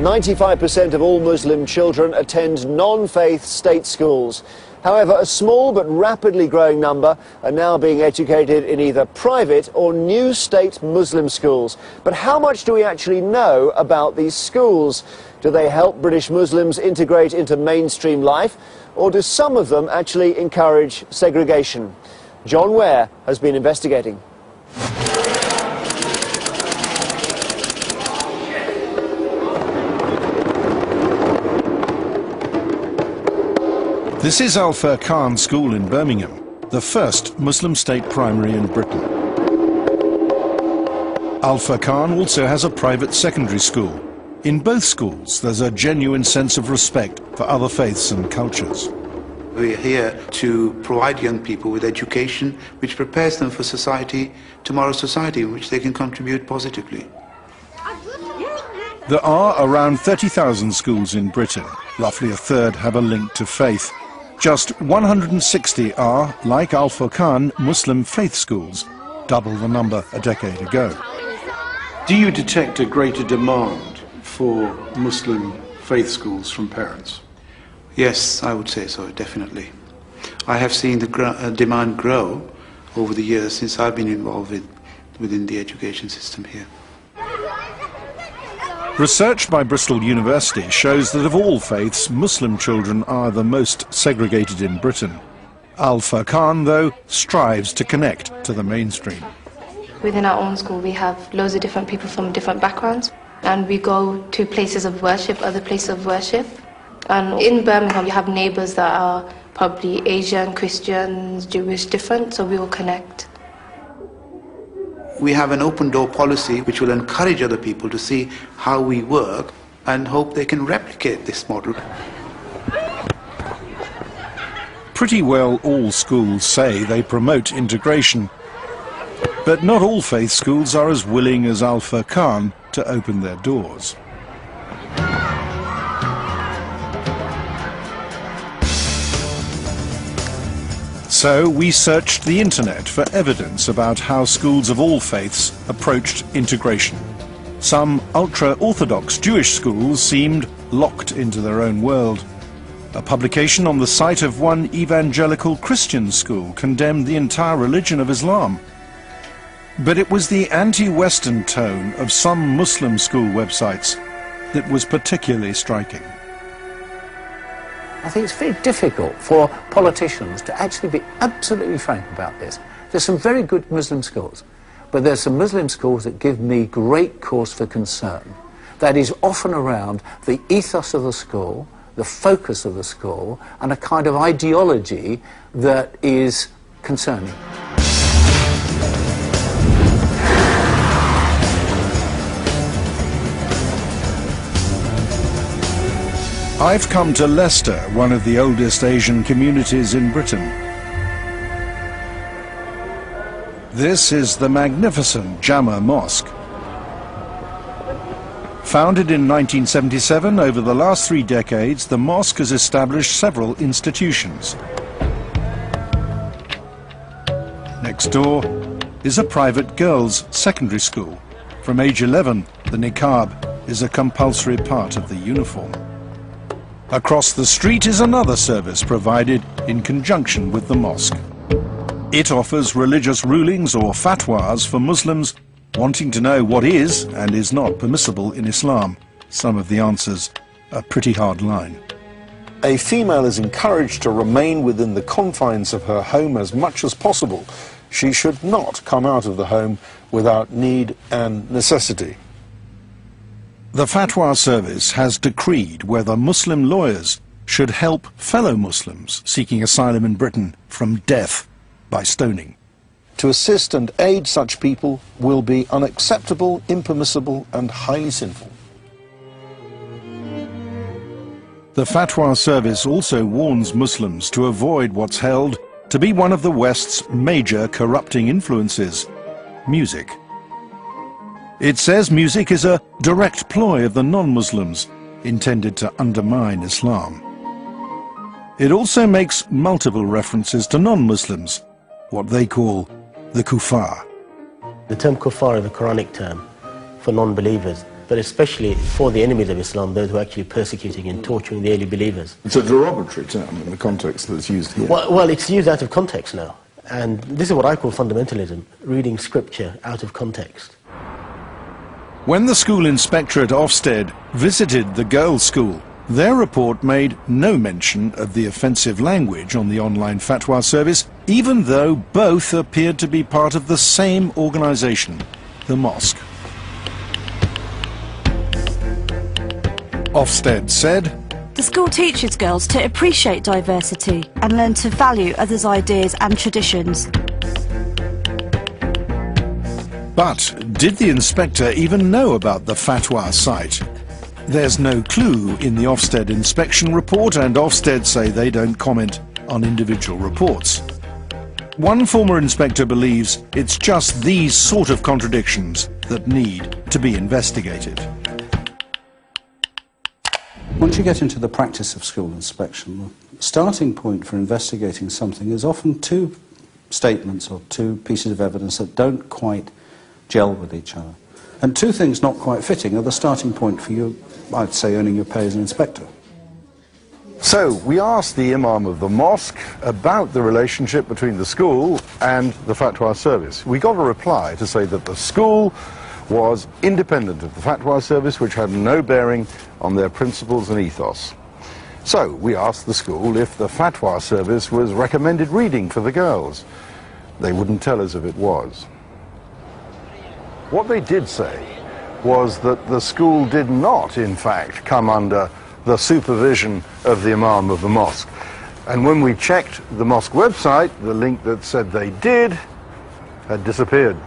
95% of all Muslim children attend non-faith state schools. However, a small but rapidly growing number are now being educated in either private or new state Muslim schools. But how much do we actually know about these schools? Do they help British Muslims integrate into mainstream life, or do some of them actually encourage segregation? John Ware has been investigating. This is Al Furqan School in Birmingham, the first Muslim state primary in Britain. Al Furqan also has a private secondary school. In both schools, there's a genuine sense of respect for other faiths and cultures. We're here to provide young people with education which prepares them for society, tomorrow's society, in which they can contribute positively. There are around 30,000 schools in Britain. Roughly a third have a link to faith. Just 160 are, like Al Furqan, Muslim faith schools, double the number a decade ago. Do you detect a greater demand for Muslim faith schools from parents? Yes, I would say so, definitely. I have seen the demand grow over the years since I've been involved within the education system here. Research by Bristol University shows that of all faiths, Muslim children are the most segregated in Britain. Al Furqan, though, strives to connect to the mainstream. Within our own school, we have loads of different people from different backgrounds, and we go to places of worship, other places of worship. And in Birmingham, you have neighbours that are probably Asian, Christians, Jewish, different, so we will connect. We have an open door policy which will encourage other people to see how we work and hope they can replicate this model. Pretty well all schools say they promote integration, but not all faith schools are as willing as Al Furqan to open their doors. So we searched the internet for evidence about how schools of all faiths approached integration. Some ultra-Orthodox Jewish schools seemed locked into their own world. A publication on the site of one evangelical Christian school condemned the entire religion of Islam. But it was the anti-Western tone of some Muslim school websites that was particularly striking. I think it's very difficult for politicians to actually be absolutely frank about this. There's some very good Muslim schools, but there's some Muslim schools that give me great cause for concern. That is often around the ethos of the school, the focus of the school, and a kind of ideology that is concerning. I've come to Leicester, one of the oldest Asian communities in Britain. This is the magnificent Jama Mosque. Founded in 1977, over the last 3 decades, the mosque has established several institutions. Next door is a private girls' secondary school. From age 11, the niqab is a compulsory part of the uniform. Across the street is another service provided in conjunction with the mosque. It offers religious rulings or fatwas for Muslims wanting to know what is and is not permissible in Islam. Some of the answers are pretty hard line. A female is encouraged to remain within the confines of her home as much as possible. She should not come out of the home without need and necessity. The Fatwa Service has decreed whether Muslim lawyers should help fellow Muslims seeking asylum in Britain from death by stoning. To assist and aid such people will be unacceptable, impermissible, and highly sinful. The Fatwa Service also warns Muslims to avoid what's held to be one of the West's major corrupting influences, music. It says music is a direct ploy of the non-Muslims intended to undermine Islam. It also makes multiple references to non-Muslims, what they call the kuffar. The term kuffar is a Quranic term for non-believers, but especially for the enemies of Islam, those who are actually persecuting and torturing the early believers. It's a derogatory term in the context that's used here. Well, it's used out of context now. And this is what I call fundamentalism, reading scripture out of context. When the school inspector at Ofsted visited the girls' school, their report made no mention of the offensive language on the online fatwa service, even though both appeared to be part of the same organisation, the mosque. Ofsted said, "The school teaches girls to appreciate diversity and learn to value others' ideas and traditions." But did the inspector even know about the fatwa site? There's no clue in the Ofsted inspection report, and Ofsted say they don't comment on individual reports. One former inspector believes it's just these sort of contradictions that need to be investigated. Once you get into the practice of school inspection, the starting point for investigating something is often two statements or two pieces of evidence that don't quite gel with each other. And two things not quite fitting are the starting point for you, I'd say, earning your pay as an inspector. So, we asked the Imam of the mosque about the relationship between the school and the fatwa service. We got a reply to say that the school was independent of the fatwa service, which had no bearing on their principles and ethos. So, we asked the school if the fatwa service was recommended reading for the girls. They wouldn't tell us if it was. What they did say was that the school did not, in fact, come under the supervision of the Imam of the mosque. And when we checked the mosque website, the link that said they did had disappeared.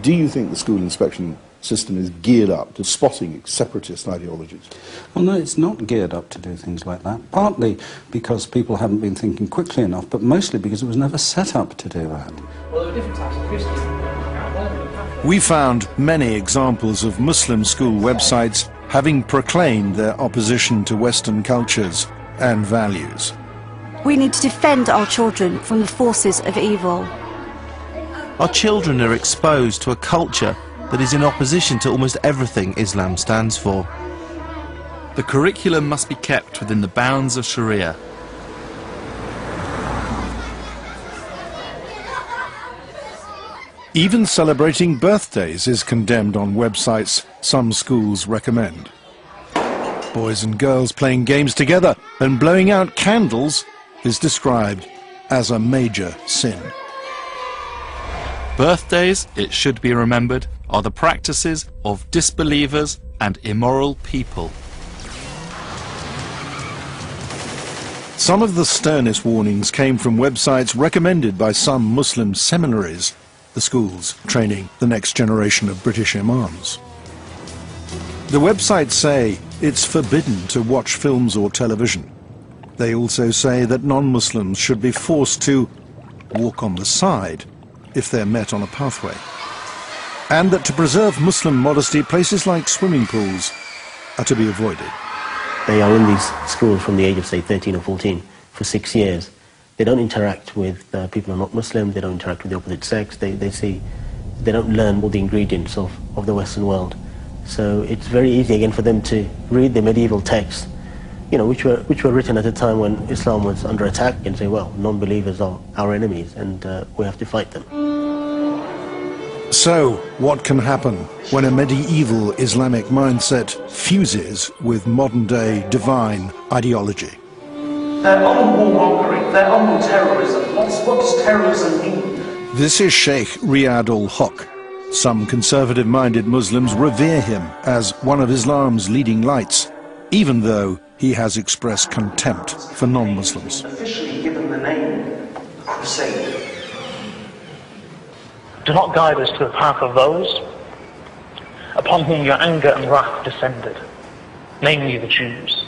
Do you think the school inspection system is geared up to spotting separatist ideologies? Well, no, it's not geared up to do things like that, partly because people haven't been thinking quickly enough, but mostly because it was never set up to do that. Well, there are different types of Christians. We found many examples of Muslim school websites having proclaimed their opposition to Western cultures and values. We need to defend our children from the forces of evil. Our children are exposed to a culture that is in opposition to almost everything Islam stands for. The curriculum must be kept within the bounds of Sharia. Even celebrating birthdays is condemned on websites some schools recommend. Boys and girls playing games together and blowing out candles is described as a major sin. Birthdays, it should be remembered, are the practices of disbelievers and immoral people. Some of the sternest warnings came from websites recommended by some Muslim seminaries, the schools training the next generation of British imams. The websites say it's forbidden to watch films or television. They also say that non-Muslims should be forced to walk on the side if they're met on a pathway. And that to preserve Muslim modesty, places like swimming pools are to be avoided. They are in these schools from the age of, say, 13 or 14 for 6 years. They don't interact with people who are not Muslim, they don't interact with the opposite sex, they don't learn all the ingredients of the Western world. So it's very easy again for them to read the medieval texts, you know, which were written at a time when Islam was under attack, and say, well, non-believers are our enemies and we have to fight them. So, what can happen when a medieval Islamic mindset fuses with modern-day divine ideology? They're on warmongering, they're on terrorism. What does terrorism mean? This is Sheikh Riyad al-Haq. Some conservative-minded Muslims revere him as one of Islam's leading lights, even though he has expressed contempt for non-Muslims. Officially given the name Crusade. Do not guide us to the path of those upon whom your anger and wrath descended, namely the Jews,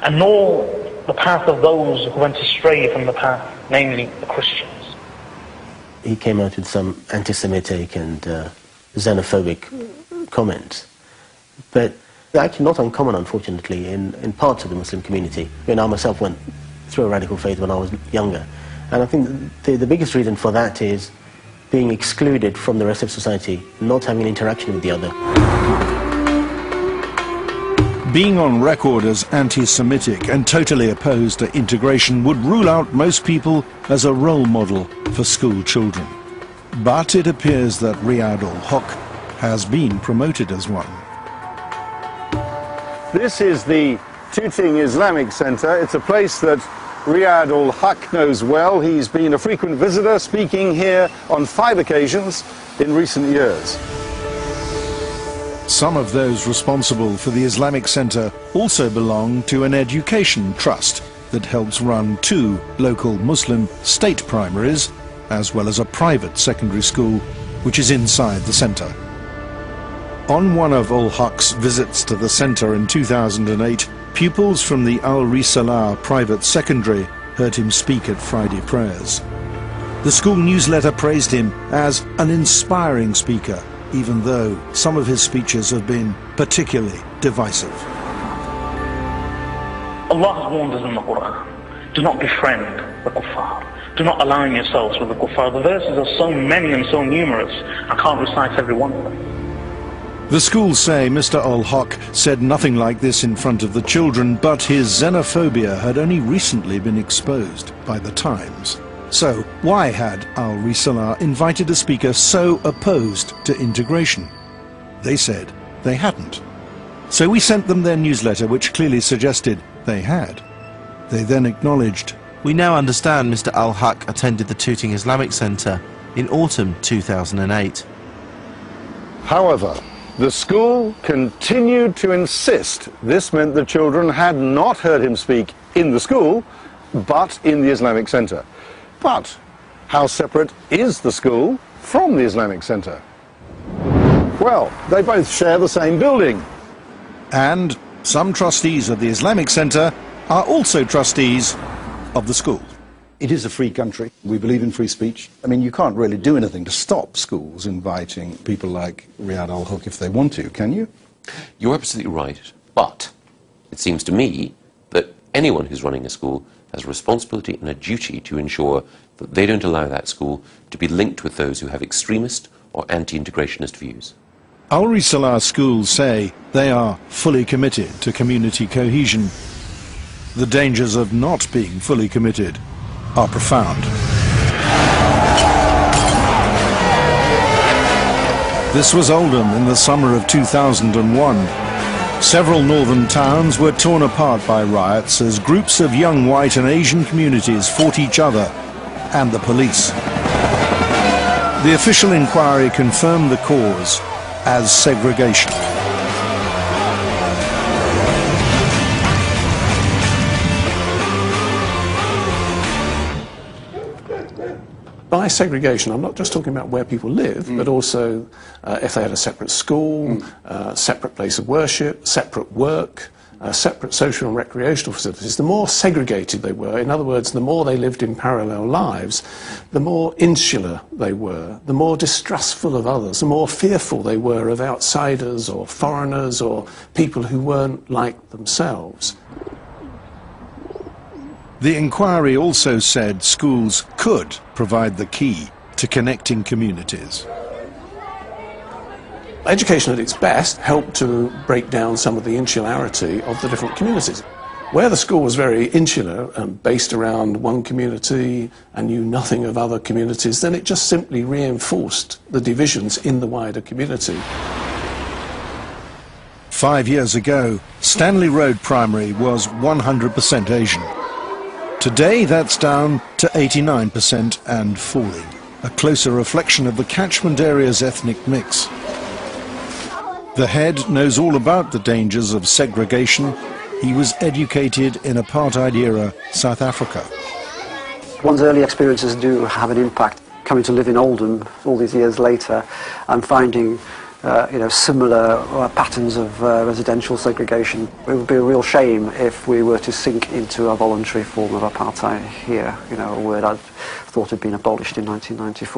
and nor the path of those who went astray from the path, namely the Christians. He came out with some anti-Semitic and xenophobic comments, but they're actually not uncommon, unfortunately, in parts of the Muslim community. I myself went through a radical phase when I was younger, and I think the biggest reason for that is being excluded from the rest of society, not having an interaction with the other. Being on record as anti-Semitic and totally opposed to integration would rule out most people as a role model for school children. But it appears that Riyad ul-Haq has been promoted as one. This is the Tooting Islamic Center. It's a place that Riyad ul-Haq knows well. He's been a frequent visitor, speaking here on 5 occasions in recent years. Some of those responsible for the Islamic Center also belong to an education trust that helps run 2 local Muslim state primaries, as well as a private secondary school, which is inside the center. On one of ul-Haq's visits to the center in 2008, pupils from the Al-Risalah private secondary heard him speak at Friday prayers. The school newsletter praised him as an inspiring speaker, even though some of his speeches have been particularly divisive. Allah has warned us in the Quran, do not befriend the kuffar. Do not align yourselves with the kuffar. The verses are so many and so numerous, I can't recite every one of them. The schools say Mr. ul-Haq said nothing like this in front of the children, but his xenophobia had only recently been exposed by the Times. So, why had Al-Risalah invited a speaker so opposed to integration? They said they hadn't. So we sent them their newsletter, which clearly suggested they had. They then acknowledged, "We now understand Mr. ul-Haq attended the Tooting Islamic Center in autumn 2008. However, the school continued to insist this meant the children had not heard him speak in the school, but in the Islamic Center. But how separate is the school from the Islamic Center? Well, they both share the same building. And some trustees of the Islamic Center are also trustees of the school. It is a free country. We believe in free speech. I mean, you can't really do anything to stop schools inviting people like Riyad ul-Haq if they want to, can you? You're absolutely right. But it seems to me that anyone who's running a school has a responsibility and a duty to ensure that they don't allow that school to be linked with those who have extremist or anti-integrationist views. Al-Risalah schools say they are fully committed to community cohesion. The dangers of not being fully committed are profound. This was Oldham in the summer of 2001. Several northern towns were torn apart by riots as groups of young white and Asian communities fought each other and the police. The official inquiry confirmed the cause as segregation. By segregation, I'm not just talking about where people live, but also if they had a separate school, separate place of worship, separate work, separate social and recreational facilities. The more segregated they were, in other words, the more they lived in parallel lives, the more insular they were, the more distrustful of others, the more fearful they were of outsiders or foreigners or people who weren't like themselves. The inquiry also said schools could provide the key to connecting communities. Education at its best helped to break down some of the insularity of the different communities. Where the school was very insular and based around one community and knew nothing of other communities, then it just simply reinforced the divisions in the wider community. 5 years ago, Stanley Road Primary was 100% Asian. Today that's down to 89% and falling, a closer reflection of the catchment area's ethnic mix. The head knows all about the dangers of segregation. He was educated in apartheid-era South Africa. One's early experiences do have an impact. Coming to live in Oldham all these years later and finding similar patterns of residential segregation. It would be a real shame if we were to sink into a voluntary form of apartheid here, a word I'd thought had been abolished in 1994.